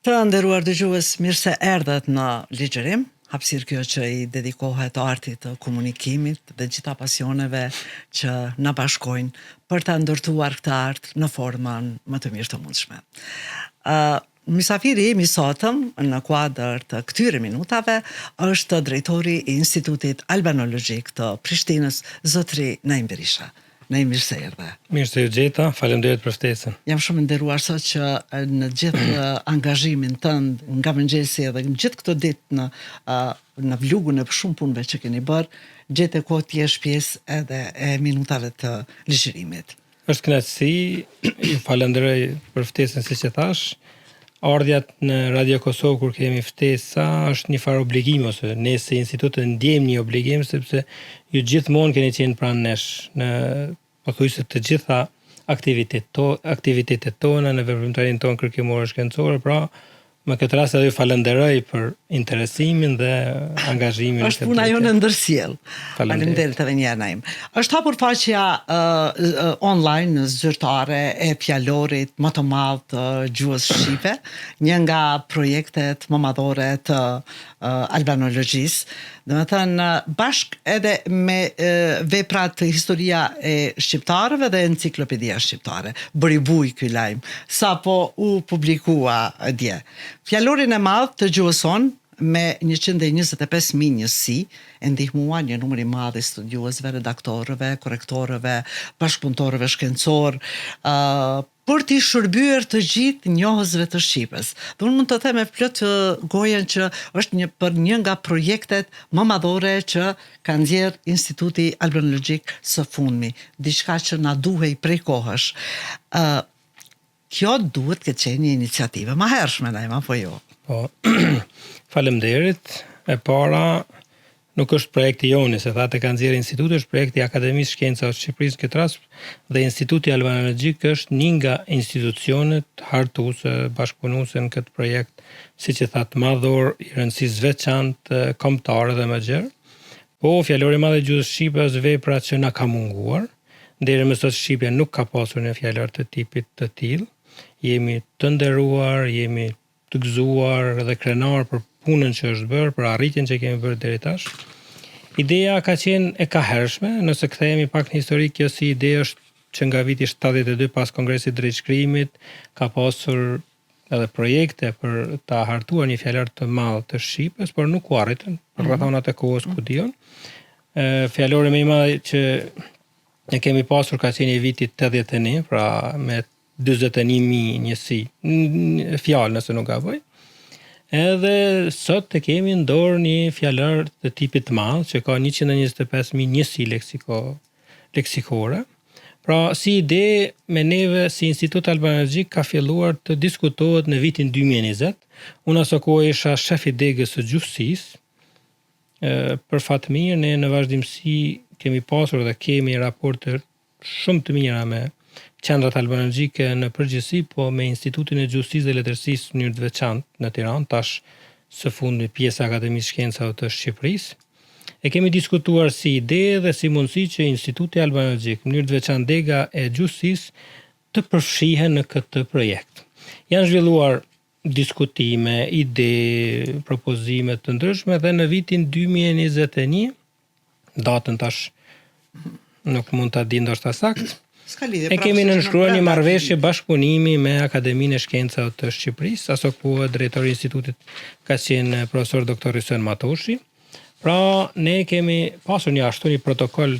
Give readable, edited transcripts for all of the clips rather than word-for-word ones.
Të nderuar dëgjues, mirë se erdhët në Ligjërim, hapësirë kjo që i dedikohet artit të komunikimit dhe gjitha pasioneve që na bashkojnë për të ndërtuar këtë art në formën më të mirë të mundshme. Mysafiri i sotëm në kuadër të këtyre minutave është drejtori i Institutit Albanologjik të Prishtinës, zotëri Naim Berisha. Naim, mirë se erdhe. Mirë se ju gjeta, faleminderit për ftesën. Jam shumë nderuar sot që në gjithë angazhimin tënd nga mëngjesi edhe në gjithë këtë ditë në vlugun e shumë punëve që keni bërë, gjete kohë të jesh pjesë edhe e minutave të ligjërimit. Është kënaqësi, ju falenderoj për ftesën siç e thash. Ardhjat në Radio Kosovë kur kemi ftesa është një farë obligim, ose ne si institut ndjejmë një obligim, sepse ju gjithmonë keni qenë pranë nesh në pothuajse të gjitha aktivitetet tona në veprimtarinë tonë kërkimore shkencore, pra me këtë rast edhe ju falenderoj për interesimin dhe angazhimin. Është puna jonë ndërsjell. Faleminderit edhe një herë Naim. Është hapur faqja online zyrtare e fjalorit më të madh të gjuhës shqipe, një nga projektet më madhore të albanologjisë. Domethënë bashk edhe me veprat të historia e shqiptarëve dhe enciklopedia shqiptare. Bëri buj ky lajm, sapo u publikua dje. Fjalorin e madh të gjuhës sonë me 125.000 njësi e ndihmua një numër i madh i studiuesve, redaktorëve, korrektorëve, bashkëpunëtorëve shkencor, për t'i shërbyer të gjithë njohësve të Shqipës. Dhe unë mund të them me plot gojen që është për një nga projektet më madhore që ka nxjerr Instituti Albanologjik së fundmi, diçka që na duhej prej kohësh. Kjo duhet të qenë një iniciativë më hershme, Naim, apo jo? Po, faleminderit. E para nuk është projekti joni, se thatë e ka nxjerrë instituti, është projekti i Akademisë Shkencave të Shqipërisë këtë rast, dhe Instituti Albanologjik është një nga institucionet hartuese, bashkëpunuese në këtë projekt, siç e thatë, madhor, i rëndësisë veçantë, kombëtare dhe më gjerë. Po, fjalori i madh i gjuhës shqipe është vepra që na ka munguar. Deri më sot shqipja nuk ka pasur një fjalor të tipit të tillë. Jemi të nderuar, jemi të gëzuar dhe krenar për punën që është bërë, për arritjen që kemi bërë deri tash. Ideja ka qenë e kahershme, nëse kthehemi pak në histori, kjo si ide është që nga viti 72 pas Kongresit Drejtshkrimit ka pasur edhe projekte për ta hartuar një fjalor të madh të shqipes, por nuk u arritën për rrethonat e kohës ku dijon. Fjalori më i madh që ne kemi pasur ka qenë i vitit 81, pra me 41.000 njësi, fjalë nëse nuk gaboj. Edhe sot të kemi në dorë një fjalor të tipit të madh, që ka 125.000 njësi leksikore. Pra, si ide me neve si Institut Albanologjik ka filluar të diskutohet në vitin 2020. Unë aso kohë isha shef i degës së gjuhësisë. Për fat mirë, ne në vazhdimsi kemi pasur dhe kemi raporte shumë të mira me qendrat albanologjike në përgjithësi, po me Institutin e Gjuhësisë dhe Letërsisë në mënyrë të veçantë në Tiranë, tash së fundmi pjesë e Akademisë Shkencave të Shqipërisë. E kemi diskutuar si ide dhe si mundësi që Instituti Albanologjik, në mënyrë të veçantë dega e gjuhësisë, të përfshihen në këtë projekt. Janë zhvilluar diskutime, ide, propozime të ndryshme dhe në vitin 2021, datën tash nuk mund ta di ndoshta saktë, e kemi nënshkruar një marrëveshje bashkëpunimi me Akademinë e Shkencave të Shqipërisë, aso ku drejtori i institutit ka qenë profesor doktor Hysén Matoshi. Pra, ne kemi pasur një protokoll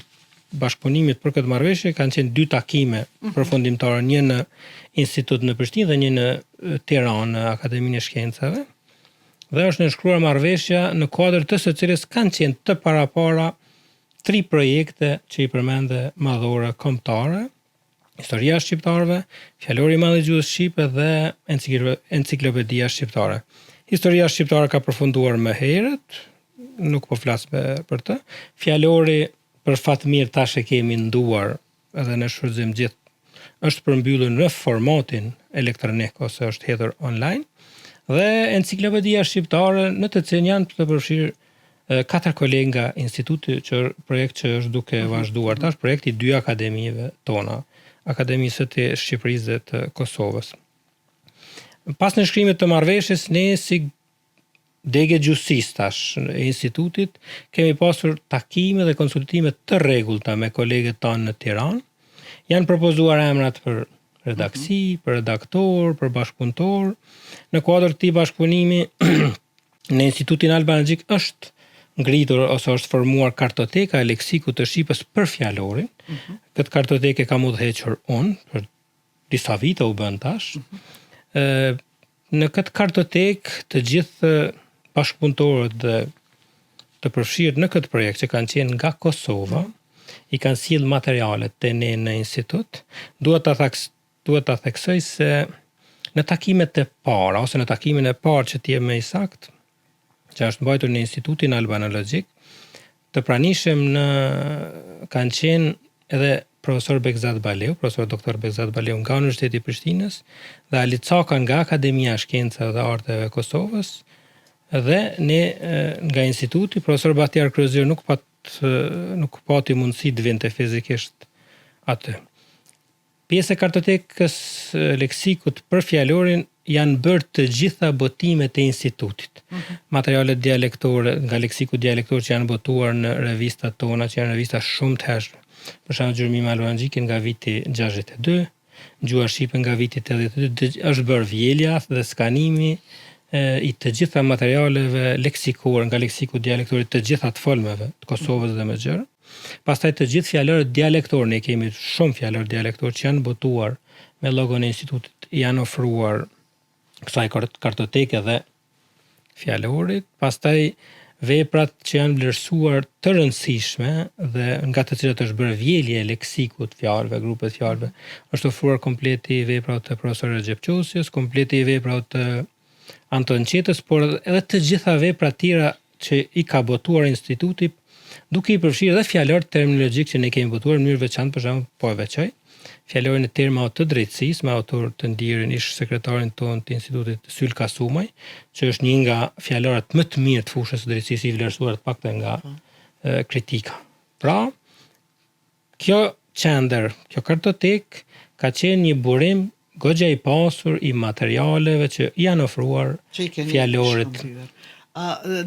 bashkëpunimit për këtë marrëveshje, kanë qenë 2 takime përfundimtare, një në institut në Prishtinë dhe një në Tiranë, në Akademinë e Shkencave. Dhe është nënshkruar marrëveshja në kuadër të së cilës kanë qenë të parapara 3 projekte që i përmende madhore kombëtare: Historia e shqiptarëve, Fjalori i madh i gjuhës shqipe dhe Enciklopedia shqiptare. Historia shqiptare ka përfunduar më herët, nuk po flas për të. Fjalori për fat mirë tash e kemi nduar edhe në shfrytëzim gjithë. Është përmbyllur në formatin elektronik ose është hedhur online. Dhe Enciklopedia shqiptare në të cilën janë të përfshirë 4 kolegë nga instituti, projekt që është duke vazhduar tash, projekti 2 akademive tona, Akademisë të Shqipërisë dhe të Kosovës. Pas në shkrimit të marrëveshjes, ne si dege gjustësisë tash e institutit kemi pasur takime dhe konsultime të rregullta me kolegët tanë në Tiranë. Janë propozuar emrat për redaksi, për redaktor, për bashkëpunëtor. Në kuadër të këtij bashkëpunimi në Institutin Albanagjik është ngritur ose është formuar kartoteka e leksikut të shqipës për fjalorin. Këtë kartotekë kam udhëhequr unë, për disa vite u bën tash. Në këtë kartotekë të gjithë bashkëpunëtorët dhe të përfshirë në këtë projekt që kanë qenë nga Kosova, i kanë sjellë materialet të ne në institut, duhet ta theksoj se në takimet e para, ose në takimin e parë që t'jem me i sakt, që është mbajtur në Institutin Albanologjik, të pranishëm kanë qenë edhe profesor Begzat Baleu, profesor doktor Begzat Baleu nga Universiteti i Prishtinës, dhe Ali Caka nga Akademia e Shkencave dhe Arteve e Kosovës, dhe ne nga instituti, profesor Bahtjar Kryezyr nuk pati mundësi të vinte fizikisht aty. Pjesë e kartotekës leksikut për fjalorin janë bërë të gjitha botimet e institutit. Materialet dialektore nga leksiku dialektor që janë botuar në revistat tona, që janë revista shumë të hershme. Për shembull Gjurmimi Albanagjik nga viti 62, Gjuha shqipe nga viti 82, është bërë vjelja dhe skanimi i të gjitha materialeve leksikore nga leksiku dialektorit të gjitha të folmeve të Kosovës dhe me gjëra. Pastaj të gjithë fjalorët dialektorë, ne kemi shumë fjalorë dialektorë që janë botuar me logon e institutit, janë ofruar kësaj kartoteke dhe fjalorit. Pastaj veprat që janë vlerësuar të rëndësishme dhe nga të cilat është bërë vjelje e leksikut fjalëve, grupet fjalëve, është ofruar kompleti i veprave të profesor Recep Qosjes, kompleti i veprave të Anton Qetës, por edhe të gjitha veprat tjera që i ka botuar instituti, duke i përfshirë edhe fjalor terminologjik që ne kemi botuar në mënyrë veçantë, për shembull, po e veçoj, fjalorin e terma të drejtësisë, me autor të ndjerin ish sekretarin tonë të institutit Syl Kasumaj, që është një nga fjalorat më të mirë të fushës së drejtësisë, i vlerësuar të paktën nga kritika. Pra, kjo kartotek ka qenë një burim goxha i pasur i materialeve që janë ofruar fjalorit.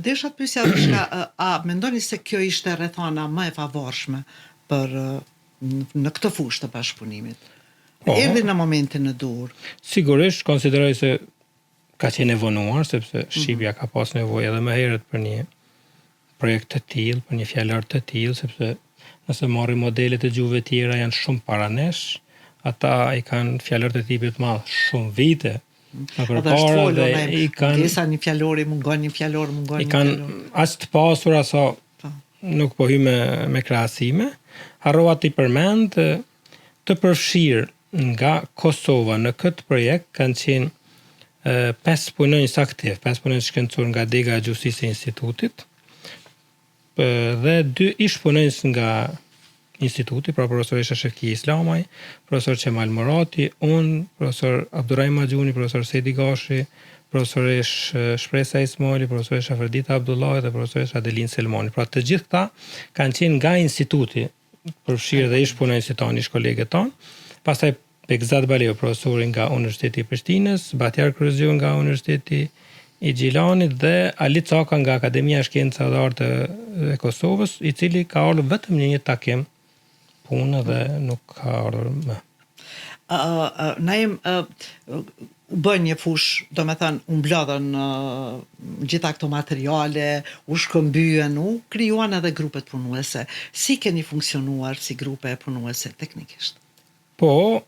Desha të pyesja diçka, a mendoni se kjo ishte rrethana më e favorshme për në këtë fushë të bashkëpunimit? Erdhi në momentin e dur. Sigurisht, konsideroj se ka qenë e vonuar, sepse Shqipja ka pas nevojë edhe më herët për një projekt të tillë, për një fjalor të tillë, sepse nëse marrim modelet e gjuhëve tjera janë shumë para nesh, ata i kanë fjalor të tipit të madh shumë vite më përpara dhe i kanë një fjalori mungon një fjalor i kanë as të pasura sa nuk po hy me krahasime. Harrova të përmend të përfshirë nga Kosova në këtë projekt kanë qenë 5 punonjës aktiv, 5 punonjës shkencor nga dega e gjustësisë e institutit dhe 2 ish punonjës nga instituti, pra profesoresha Shefki Islamaj, profesor Qemal Murati, unë, profesor Abdurrahim Maxhuni, profesor Sejdi Gashi, profesoresh Shpresa Ismaili, profesoresha Ferdita Abdullahi dhe profesoresha Adelin Selmani. Pra të gjithë ta kanë qenë nga instituti, përfshirë dhe ish punonjësit tanë, ish kolegët tanë. Pastaj Begzat Baleu, profesori nga Universiteti i Prishtinës, Bahtjar Kryezyr nga Universiteti i Gjilanit dhe Ali Caka nga Akademia e Shkencave dhe Arteve e Kosovës, i cili ka ardhur vetëm në një takim punë dhe nuk ka ardhur më. Naim, bën një fush, do me thënë, u mblodhen gjitha këto materiale, u shkëmbyen, u krijuan edhe grupet punuese. Si keni funksionuar si grupe punuese teknikisht? Po,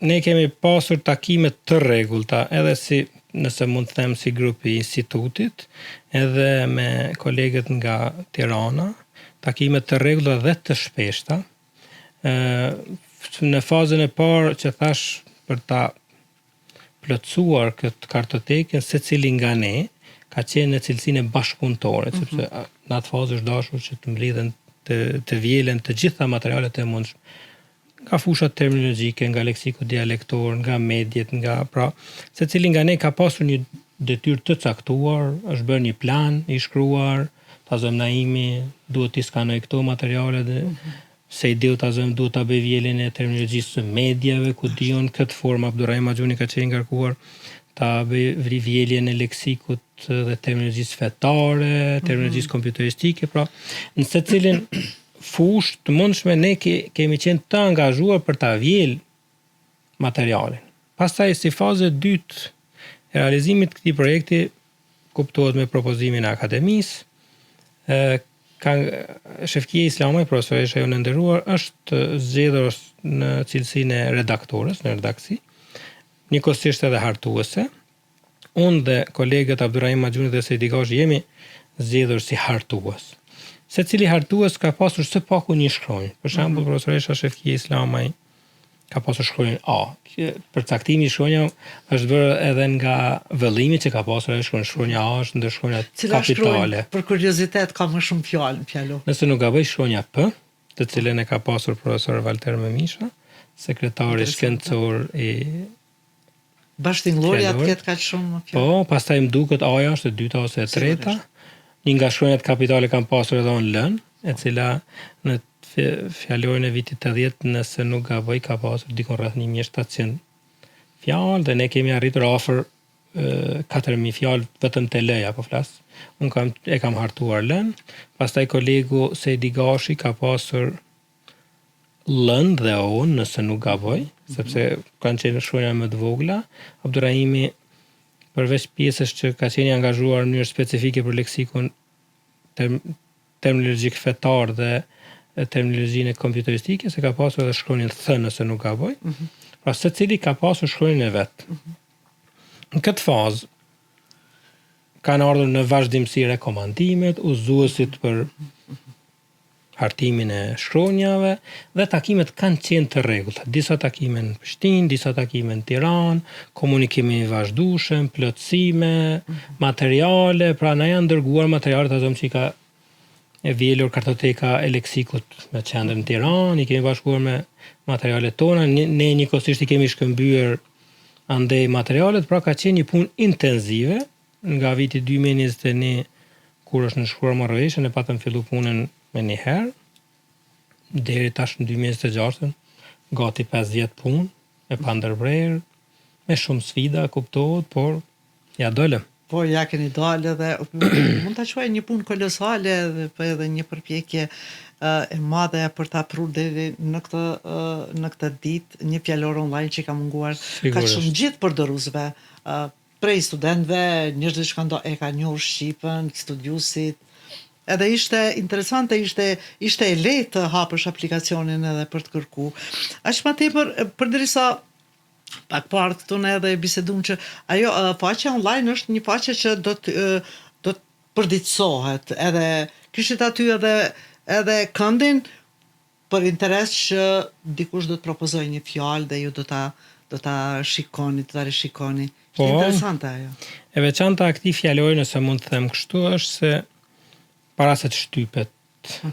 ne kemi pasur takime të rregullta, edhe si, nëse mund të them, si grupi i institutit, edhe me kolegët nga Tirana, takime të rregullta dhe të shpeshta. Në fazën e parë që thash për ta plotësuar këtë kartotekën, secili nga ne ka qenë në cilësinë e bashkëpunëtorit, sepse në atë fazë është dashur që të mblidhen të vjelen të gjitha materialet e mundshme. Nga fushat terminologjike, nga leksiku dialektor, nga medjet, pra secili nga ne ka pasur një detyrë të caktuar, është bërë një plan i shkruar, ta zëm Naimi, duhet t'i skanoj këto materiale dhe se i diu ta zëm duhet ta bëj vjeljen e terminologjisë së medjave, ku diun këtë formë Abdurrahim Maxhuni ka qenë ngarkuar ta bëj vjeljen e leksikut dhe terminologjisë fetare, terminologjisë kompjuteristike, pra në secilin fushë të mundshme ne kemi qenë të angazhuar për ta vjel materialin. Pastaj si fazë e dytë e realizimit të këtij projekti kuptohet me propozimin e akademisë. Shefkia Islame, profesoresha jonë e nderuar, është zgjedhur në cilësinë e redaktores, në redaksi, njëkohësisht edhe hartuese. Unë dhe kolegët Abdurrahim Maxhuni dhe Sejdi Gashi jemi zgjedhur si hartues. Secili hartues ka pasur së paku një shkronjë. Për shembull, profesoresha Shefkia Islamaj ka pasur shkronjën A. Përcaktimi i shkronjës është bërë edhe nga vëllimi që ka pasur ai shkronja A është ndër shkronjat kapitale. Për kuriozitet ka më shumë fjalë. Nëse nuk gaboj shkronja P, të cilën e ka pasur profesor Valter Memisha, sekretari shkencor i Bashkëtingëllorja ketë kaq shumë fjalë. Po, pastaj më duket A-ja është e dyta ose e treta. Një nga shkronjat kapitale kanë pasur edhe on lën, e cila në fjalorin e vitit 80, nëse nuk gaboj, ka pasur dikon rreth 1700 fjalë dhe ne kemi arritur afër 4000 fjalë vetëm te L-ja po flas. Unë e kam hartuar lën, pastaj kolegu Sejdi Gashi ka pasur lën dhe on, nëse nuk gaboj, sepse kanë qenë shkronja më të vogla. Abdurrahimi, përveç pjesës që ka qenë angazhuar në mënyrë specifike për leksikon terminologjik fetar dhe terminologjinë kompjuteristike, se ka pasur edhe shkronjën Th, nëse nuk gaboj. Pra secili ka pasur shkronjën e vet. Në këtë fazë kanë ardhur në vazhdimsi rekomandimet, udhëzuesit për hartimin e shkronjave dhe takimet kanë qenë të rregullta. Disa takime në Prishtinë, disa takime në Tiranë, komunikimi i vazhdueshëm, plotësime, materiale, pra na janë dërguar materialet ato që ka e vjelur kartoteka e leksikut me qendrën në Tiranë, i kemi bashkuar me materialet tona, ne njëkohësisht i kemi shkëmbyer andej materialet, pra ka qenë një punë intensive nga viti 2021 kur është nënshkruar marrëveshja, ne patëm fillu punën me një herë, deri tash në 2026, gati 50 punë, e pandërprerë, me shumë sfida, kuptohet, por ja dolëm. Po, ja keni dalë dhe mund ta quaj një punë kolosale dhe edhe një përpjekje e madhe për ta prur deri në këtë ditë një fjalor online që ka munguar ka shumë gjithë përdoruesve, prej studentëve, njerëzve që e kanë njohur shqipen, studiusit. Edhe ishte interesante, ishte e lehtë të hapësh aplikacionin edhe për të kërku. Aq më tepër përderisa pak parë këtu ne edhe bisedum që ajo faqja online është një faqe që do të përditësohet, edhe kishit aty edhe këndin për interes që dikush do të propozoj një fjalë dhe ju do ta shikoni, do ta rishikoni. Ishte interesante ajo. E veçanta e këtij fjalori, nëse mund të them kështu, është se para se të shtypet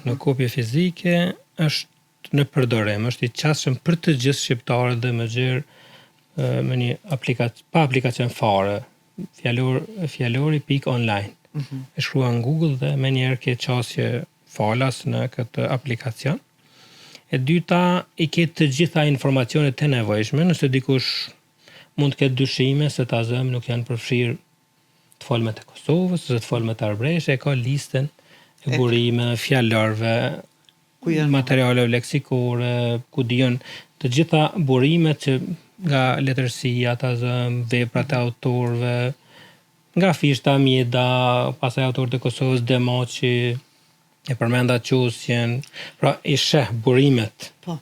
në kopje fizike, është në përdorim, është i qasshëm për të gjithë shqiptarët dhe më gjerë me një pa aplikacion fare, fjalori.online. E shkruan në Google dhe me njerë ke qasje falas në këtë aplikacion. E dyta, i ketë të gjitha informacionet të nevojshme, nëse dikush mund të ketë dyshime se ta zëm nuk janë përfshirë të folmet e Kosovës, ose të folmet e Arbreshe, e ka listën e burime, fjalorëve, materiale leksikore, ku dijon të gjitha burimet që nga letërsia, ta zëm, veprat e autorëve, nga Fishta Mjeda, pastaj autorët e Kosovës, Demoqi, e përmenda Qosjen, pra i sheh burimet. Po.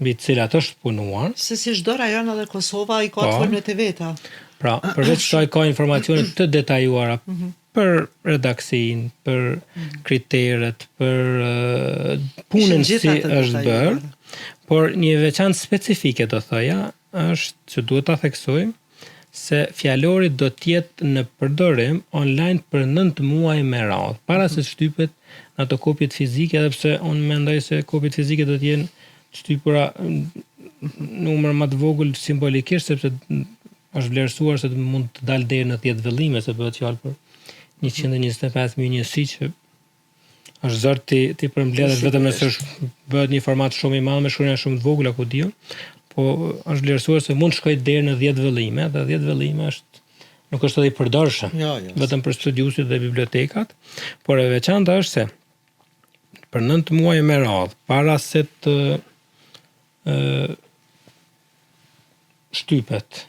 Mbi të cilat është punuar. Se si çdo rajon edhe Kosova i ka folmet e veta. Pra, përveç kësaj ka informacione të detajuara për redaksin, për kriteret, për punën si është bërë, por një veçantë specifike do thoja është që duhet ta theksojmë se fjalorit do të jetë në përdorim online për 9 muaj me radhë, para se shtypet në ato kopjet fizike, edhe pse unë mendoj se kopjet fizike do të jenë shtypura numër më të vogël simbolikisht, sepse është vlerësuar se mund të dalë deri në 10 vëllime, se bëhet fjalë për 125.000 njësi që është zërë ti përmbledhesh vetëm nëse bëhet një format shumë i madh me shkronja shumë të vogla ku diun, po është vlerësuar se mund shkojë deri në 10 vëllime, dhe 10 vëllime është nuk është edhe i përdorshëm, vetëm për studiusit dhe bibliotekat, por e veçanta është se për 9 muaj me radhë, para se të shtypet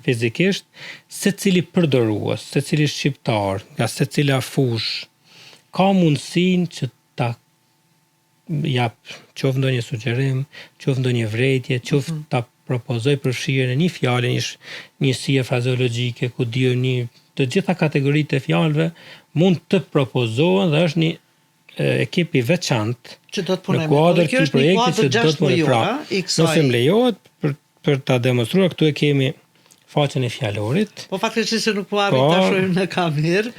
fizikisht, se cili përdorues, se cili shqiptar, nga se cila fush, ka mundësin që ta jap qoftë ndonjë sugjerim, qoftë ndonjë vërejtje, qoftë ta propozoj përfshirjen e një fjale, njësie frazeologjike, ku dio të gjitha kategoritë e fjalëve mund të propozohen dhe është një ekip i veçantë që do të punojmë. Në kuadër të projektit që do të punojmë. Nëse më lejohet për ta demonstruar, këtu e kemi faqen e fjalorit. Po faktikisht nuk po arrit ta shohim në kamerë.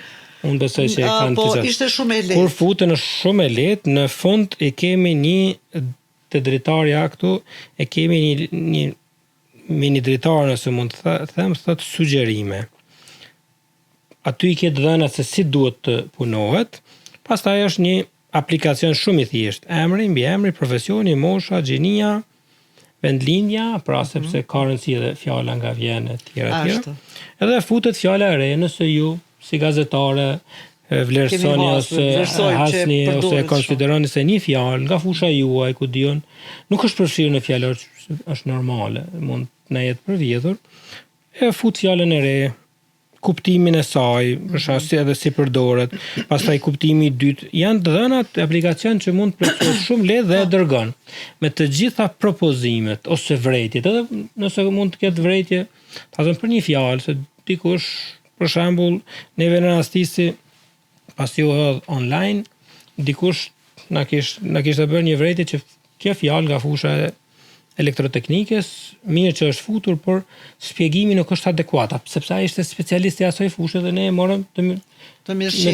Unë besoj që e kanë po ishte shumë e lehtë. Kur futen është shumë e lehtë, në fund e kemi një të dritarja këtu, e kemi një mini dritar, nëse mund të them, thot sugjerime. Aty i ke dhënat se si duhet të punohet. Pastaj është një aplikacion shumë i thjeshtë. Emri, mbiemri, profesioni, mosha, gjinia, vendlindja, pra sepse ka rëndësi edhe fjala nga vjen e tjera. Edhe futet fjala e re, nëse ju si gazetare vlerësoni ose hasni ose e konsideroni se një fjalë nga fusha juaj ku diun nuk është përfshirë në fjalor, është normale, mund të jetë përvjedhur, e fut fjalën e re, kuptimin e saj, për shkak edhe si përdoret, pastaj kuptimi i dytë, janë të dhënat aplikacion që mund të plotësohet shumë lehtë dhe e dërgon me të gjitha propozimet ose vërejtjet, edhe nëse mund të ketë vërejtje, ta them për një fjalë, se dikush, për shembull, neve në rastisi pasi u hodh online, dikush na kishte bërë një vërejtje që kjo fjalë nga fusha e elektroteknikës, mirë që është futur, por shpjegimi nuk është adekuat, sepse ai ishte specialist i asaj fushë dhe ne e morëm me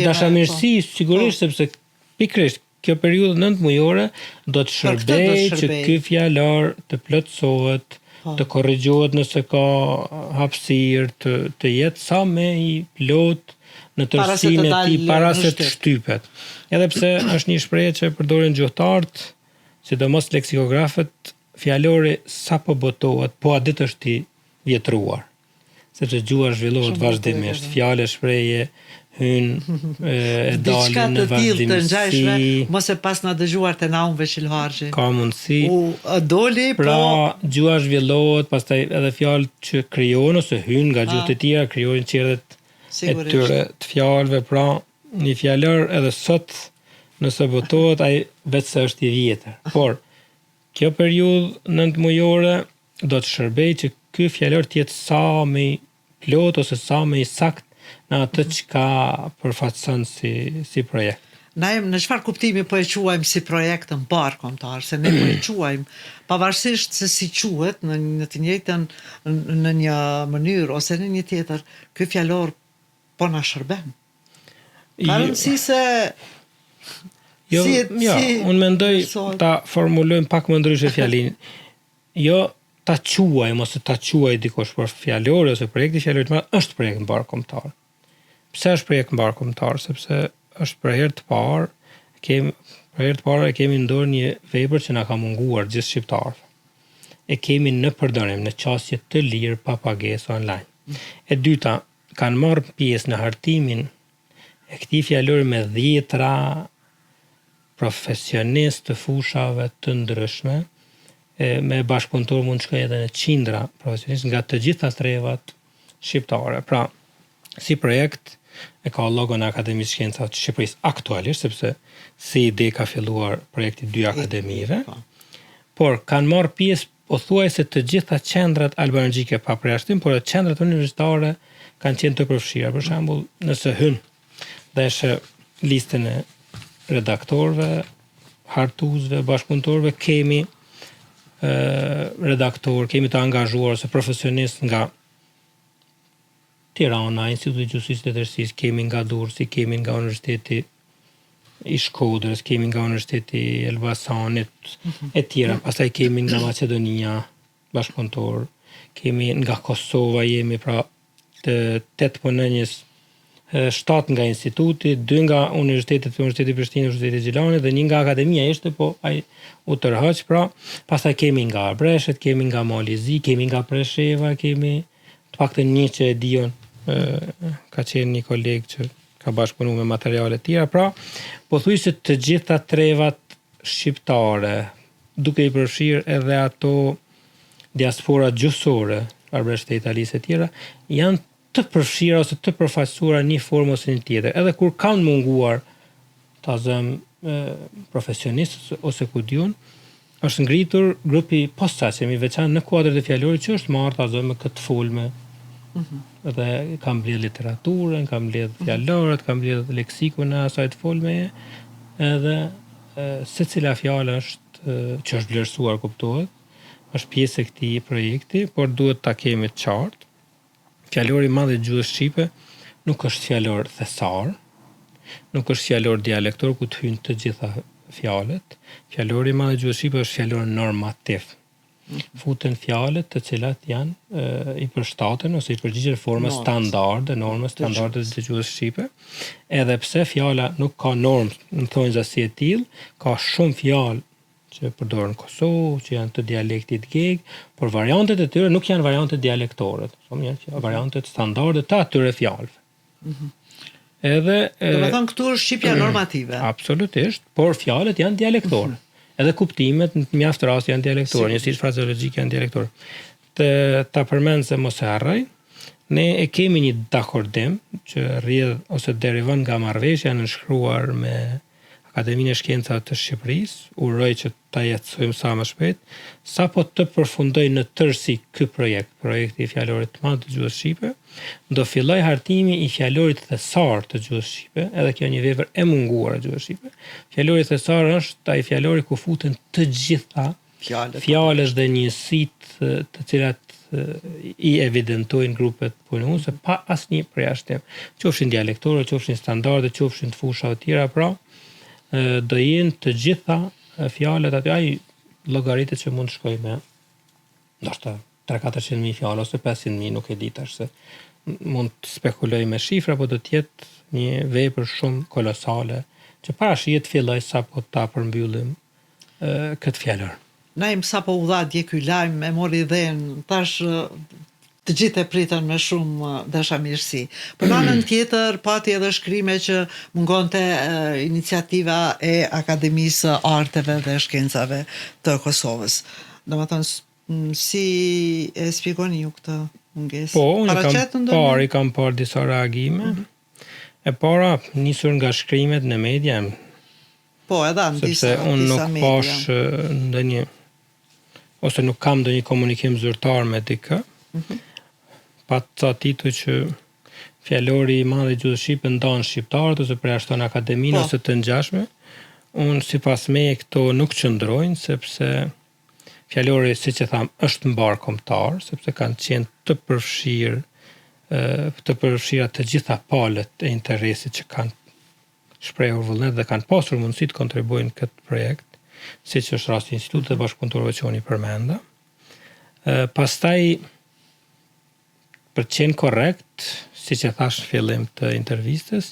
dashamirësi, sigurisht, sepse pikërisht kjo periudhë 9 mujore do të shërbej që ky fjalor të plotësohet, të korrigjohet nëse ka hapësirë, të jetë sa më i plot në tërësinë e tij para se të shtypet. Edhe pse është një shprehje që përdoren gjuhëtarët, sidomos leksikografët, fjalori sa po botohet, po a ditë është i vjetruar. Sepse gjuha zhvillohet vazhdimisht, fjalë, shprehje hyn e dalin në vazhdimsi. Mos e pas na dëgjuar te Naum Veçilharxhi. Ka mundësi. Doli, pra, gjuha zhvillohet, pastaj edhe fjalë që krijohen ose hyn nga gjuhët e tjera, krijojnë qerret e tyre të fjalëve, pra një fjalor edhe sot nëse botohet, ai vetë se është i vjetër. Por kjo periudhë 9 mujore do të shërbej që ky fjalor të jetë sa më i plot ose sa më i sakt në atë çka përfaqëson si projekt. Në çfarë kuptimi po e quajmë si projekt në bar kombëtar, se ne po e quajmë pavarësisht se si quhet në të njëjtën në një mënyrë ose në një tjetër, ky fjalor po na shërben. Ka rëndësi se unë mendoj ta formulojmë pak më ndryshe fjalin. Jo ta quajmë ose ta quaj dikush për fjalor ose projekti fjalorit, është projekt mbar kombëtar. Pse është projekt mbar kombëtar? Sepse është për herë të parë e kemi në dorë një vepër që na ka munguar gjithë shqiptarëve. E kemi në përdorim në qasje të lirë pa pagesë online. E dyta, kanë marrë pjesë në hartimin e këtij fjalori me 10 profesionistë të fushave të ndryshme, me bashkëpunëtor mund shkoj edhe në 100 profesionistë nga të gjitha trevat shqiptare. Pra, si projekt e ka logon e Akademisë Shkencave të Shqipërisë aktualisht, sepse si ide ka filluar projekti 2 akademive, por kanë marrë pjesë pothuajse të gjitha qendrat albanologjike pa përjashtim, por qendrat universitare kanë qenë të përfshira. Për shembull, nëse hyn dhe shë listën e redaktorëve, hartuesve, bashkëpunëtorëve, kemi redaktor, kemi të angazhuar ose profesionistë nga Tirana, Instituti i Gjusisë dhe Letërsisë, kemi nga Durrësi, kemi nga Universiteti i Shkodrës, kemi nga Universiteti i Elbasanit e tjera, pastaj kemi nga Maqedonia, bashkëpunëtor, kemi nga Kosova, jemi pra të 8 punonjës, 7 nga instituti, 2 nga Universiteti Prishtinë, Universiteti Gjilani dhe 1 nga akademia ishte, po ai u tërhoq, pra pastaj kemi nga Breshet, kemi nga Malizi, kemi nga Presheva, kemi të paktën një që e dion ka qenë një koleg që ka bashkëpunu me materiale tjera, pra, po thuj se të gjitha trevat shqiptare, duke i përfshirë edhe ato diaspora gjusore, arbëresht e Italisë e tjera, janë të përfshira ose të përfaqësuara një formë ose një tjetër. Edhe kur kanë munguar ta zëm profesionistë ose ku diun, është ngritur grupi posaçëm i veçantë në kuadrin e fjalorit që është marrë ta zëm me këtë folme. Dhe ka mbledh literaturën, ka mbledh fjalorët, ka mbledh leksikun e asaj të folmeje, edhe secila fjalë është që është vlerësuar, kuptohet, është pjesë e këtij projekti, por duhet ta kemi të qartë. Fjalori i madh i gjuhës shqipe nuk është fjalor thesar, nuk është fjalor dialektor ku të hyjnë të gjitha fjalët. Fjalori i madh i gjuhës shqipe është fjalor normativ. Futen fjalët të cilat janë i përshtaten ose i përgjigjen formës standarde, normës standarde të gjuhës shqipe. Edhe pse fjala nuk ka normë në thonjzasi e tillë, ka shumë fjalë që përdoren në Kosovë, që janë të dialektit geg, por variantet e tyre nuk janë variantet dialektore, janë variantet standarde të atyre fjalëve. Edhe do të thonë këtu është shqipja normative. Absolutisht, por fjalët janë dialektore. Edhe kuptimet në mjaft raste janë dialektore, njësitë frazeologjike janë dialektore. Ta përmend se mos e harroj, ne e kemi një dakordim që rrjedh ose derivon nga marrëveshja nënshkruar me Akademinë e Shkencave të Shqipërisë, uroj që ta jetësojmë sa më shpejt, sapo të përfundoj në tërësi ky projekti i fjalorit të madh të gjuhës shqipe, do filloj hartimi i fjalorit thesar të gjuhës shqipe, edhe kjo një vepër e munguar e gjuhës shqipe. Fjalori thesar është ai fjalori ku futen të gjitha fjalës dhe njësitë të cilat i evidentojnë grupet punuese pa asnjë përjashtim. Qofshin dialektore, qofshin standarde, qofshin të fusha të tjera, pra do jenë të gjitha fjalët aty, ai llogaritet që mund të shkojë me ndoshta 300-400.000 fjalë ose 500.000, nuk e di tash se mund të spekuloj me shifra, po do të jetë një vepër shumë kolosale që parashihet filloj sapo ta përmbyllim këtë fjalor. Naim sapo u dha dje ky lajm, e mori idhenë, tash të gjithë e pritën me shumë dashamirësi. Për anën tjetër, pati edhe shkrime që mungonte iniciativa e Akademisë Arteve dhe Shkencave të Kosovës. Domethënë, si e shpjegoni ju këtë mungesë? Po, unë kam parë disa reagime. E para nisur nga shkrimet në media. Po, edhe në disa media. Sepse unë nuk pash ndonjë ose nuk kam ndonjë komunikim zyrtar me dikë. Pa të titull që fjalori i madh i gjuhës shqipe ndan shqiptarët ose përjashton akademinë ose të ngjashme, unë sipas meje këto nuk qëndrojnë, sepse fjalori, siç e tham, është mbar kombëtar, sepse kanë qenë të përfshira të gjitha palët e interesit që kanë shprehur vullnet dhe kanë pasur mundësi të kontribuojnë këtë projekt, siç është rasti i Institutit të Bashkëpunëtorëve që unë i përmenda. Pastaj, për të qenë korrekt, siç e thash në fillim të intervistës,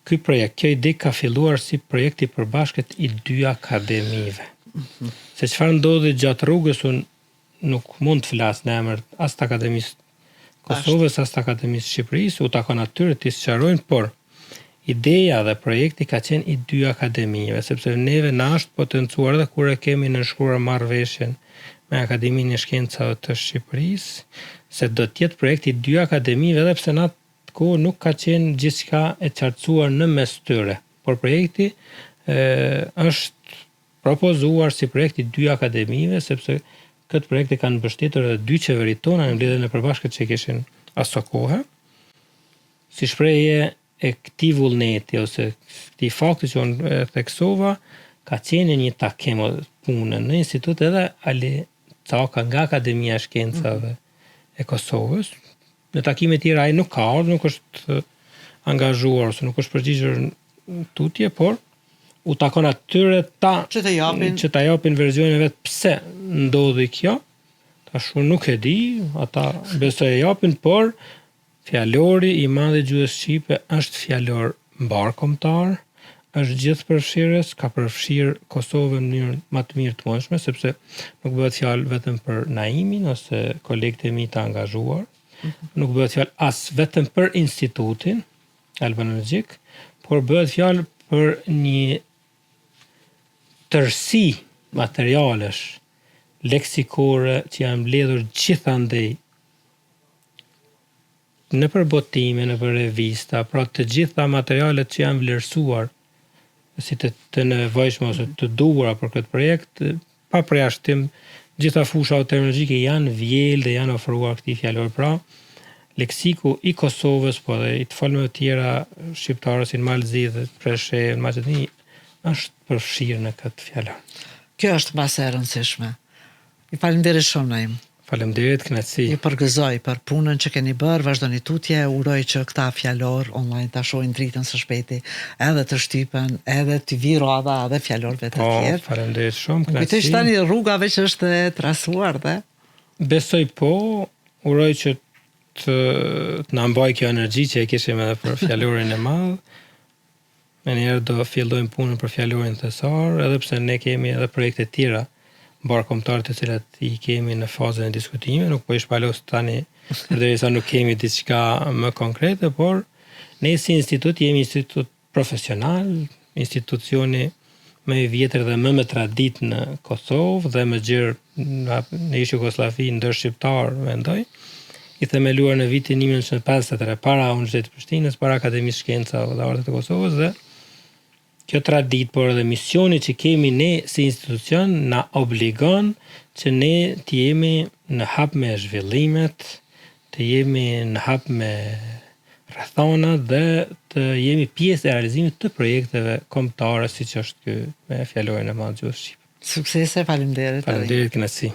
ky projekt, kjo ide ka filluar si projekt i përbashkët i dy akademive. Se çfarë ndodhi gjatë rrugës, unë nuk mund të flas në emër as të Akademisë Kosovës, as të Akademisë Shqipërisë, u takon atyre të sqarojnë, por ideja dhe projekti ka qenë i dy akademive, sepse neve na është potencuar dhe kur e kemi nënshkruar marrëveshjen me Akademinë e Shkencave të Shqipërisë, se do të jetë projekti i dy akademive, edhe pse në atë kohë nuk ka qenë gjithçka e qartësuar në mes tyre, por projekti është propozuar si projekt i dy akademive, sepse këtë projekt e kanë mbështetur edhe dy qeverit tona në mbledhjen e përbashkët që kishin aso kohë. Si shprehje e këtij vullneti ose këtij fakti që unë theksova, ka qenë një takim punë në institut edhe Ali Caka nga Akademia e Shkencave e Kosovës. Në takime tjera ai nuk ka ardhur, nuk është angazhuar ose nuk është përgjigjur tutje, por u takon atyre që ta japin versionin vet pse ndodhi kjo. Tash unë nuk e di, ata besoj e japin, por fjalori i madh i gjuhës shqipe është fjalor mbarkombëtar, është gjithë përfshirës, ka përfshirë Kosovën në mënyrë më të mirë të mundshme, sepse nuk bëhet fjalë vetëm për Naimin ose kolegët e mi të angazhuar, nuk bëhet fjalë as vetëm për institutin albanologjik, por bëhet fjalë për një tërësi materialesh leksikore që janë mbledhur gjithandej në për botime, në për revista, pra të gjitha materialet që janë vlerësuar si të nevojshme ose të duhura për këtë projekt, pa përjashtim, gjitha fusha terminologjike janë vjellë dhe janë ofruar këtij fjalor. Pra, leksiku i Kosovës, po dhe i të folmeve tjera shqiptare si në Malzi dhe Preshe, në Maqedoni, është përfshirë në këtë fjalor. Kjo është mbas e rëndësishme. Ju faleminderit shumë Naim. Faleminderit, kënaqësi. Ju përgëzoj për punën që keni bërë, vazhdoni tutje, uroj që këta fjalor online ta shohin dritën së shpejti, edhe të shtypen, edhe të vi radha edhe fjalorëve të tjerë. Faleminderit shumë, kënaqësi. Kujtoj tani rrugave që është e trasuar dhe besoj po, uroj që të na mbaj kjo energji që e kishim edhe për fjalorin e madh. Me njerë do fillojmë punën për fjalorin thesar, edhe pse ne kemi edhe projekte tjera barkombëtare të cilat i kemi në fazën e diskutimit, nuk po i shpalos tani derisa nuk kemi diçka më konkrete, por ne si institut jemi institut profesional, institucioni më i vjetër dhe më me traditë në Kosovë dhe më gjerë në ish Jugosllavi ndër shqiptar, mendoj, i themeluar në vitin 1953 para Universitetit të Prishtinës, para Akademisë Shkenca dhe Arteve të Kosovës dhe kjo traditë, por edhe misioni që kemi ne si institucion na obligon që ne të jemi në hap me zhvillimet, të jemi në hap me rrethonat dhe të jemi pjesë e realizimit të projekteve kombëtare siç është ky me fjalorin e madh gjuhës shqipe. Suksese, faleminderit. Faleminderit, kënaqësi.